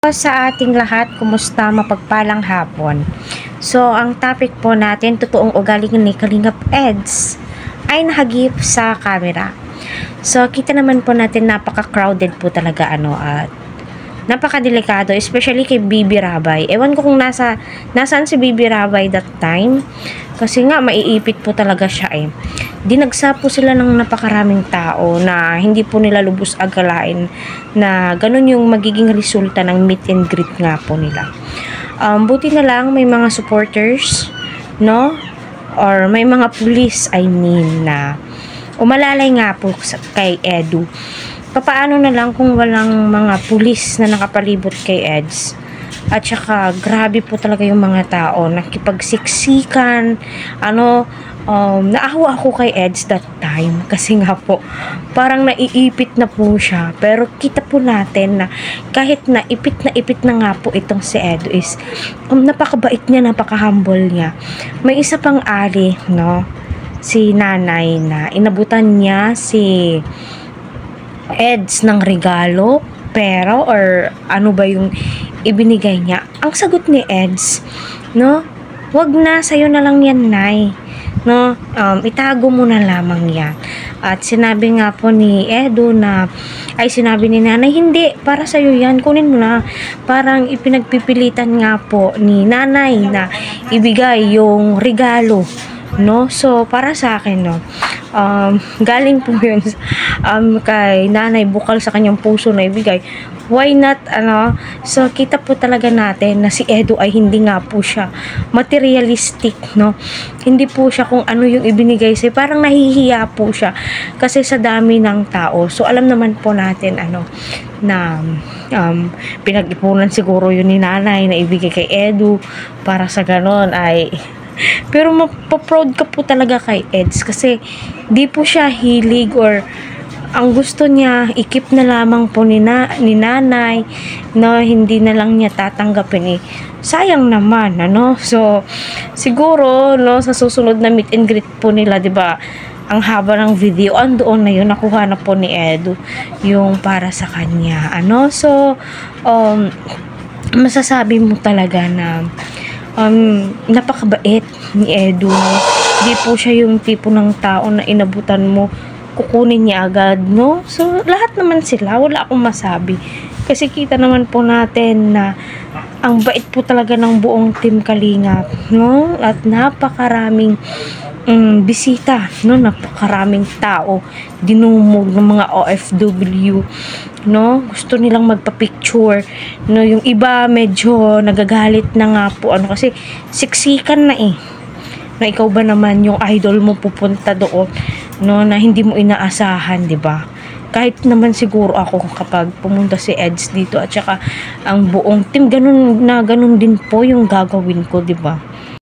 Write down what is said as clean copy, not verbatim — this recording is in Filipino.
po sa ating lahat, kumusta, mapagpalang hapon. So, ang topic po natin, totoong ugali ni Kalingap Eds ay nahagip sa camera. So, kita naman po natin napaka-crowded po talaga at napaka-delikado, especially kay Bibi Rabay. Ewan ko kung nasaan si Bibi Rabay that time. Kasi nga, maiipit po talaga siya Dinagsa po sila ng napakaraming tao na hindi po nila lubos agalain na ganun yung magiging resulta ng meet and greet nga po nila. Buti na lang may mga supporters, no? Or may mga pulis, na umalalay nga po kay Edu. Papaano na lang kung walang mga pulis na nakapalibot kay Eds? At saka, grabe po talaga yung mga tao, nakipagsiksikan, naawa ako kay Eds that time, kasi nga po, parang naiipit na po siya, pero kita po natin na, kahit ipit na nga po itong si Edu is, napakabait niya, napaka-humble niya. May isa pang ali, no, si nanay na, inabutan niya si Eds ng regalo, pero or ano ba yung ibinigay niya. Ang sagot ni Eds, no, wag na, sa'yo na lang yan, nay, no, itago mo na lamang yan. At sinabi nga po ni Edu sinabi ni nanay, hindi, para sa'yo yan, kunin mo na. Parang ipinagpipilitan nga po ni nanay na ibigay yung regalo, no. So para sa akin, no, galing po yun kay nanay, bukal sa kanyang puso na ibigay. Why not, so kita po talaga natin na si Edu ay hindi nga po siya materialistic, no. Hindi po siya kung ano yung ibinigay sa'yo, parang nahihiya po siya kasi sa dami ng tao. So alam naman po natin na pinag-ipunan siguro yun ni nanay na ibigay kay Edu para sa ganon pero mapaproud ka po talaga kay Eds kasi di po siya hilig or ang gusto niya, ikip na lamang po ni nanay, no, hindi na lang niya tatanggapin sayang naman, so siguro, no, sa susunod na meet and greet po nila, di ba, ang haba ng video, andoon na yun, nakuha na po ni Edu yung para sa kanya, so masasabi mo talaga na napakabait ni Edu. Hindi po siya yung tipo ng tao na inabutan mo, kukunin niya agad, no? So, lahat naman sila, wala akong masabi. Kasi kita naman po natin na ang bait po talaga ng buong Team Kalingap, no? At napakaraming bisita, no, napakaraming tao dinumog ng mga OFW, no, gusto nilang magpa-picture, no, yung iba medyo nagagalit na nga po kasi siksikan na na ikaw ba naman yung idol mo pupunta doon, no, na hindi mo inaasahan, di ba? Kahit naman siguro ako kapag pumunta si Eds dito at saka ang buong team, ganun din po yung gagawin ko, di ba?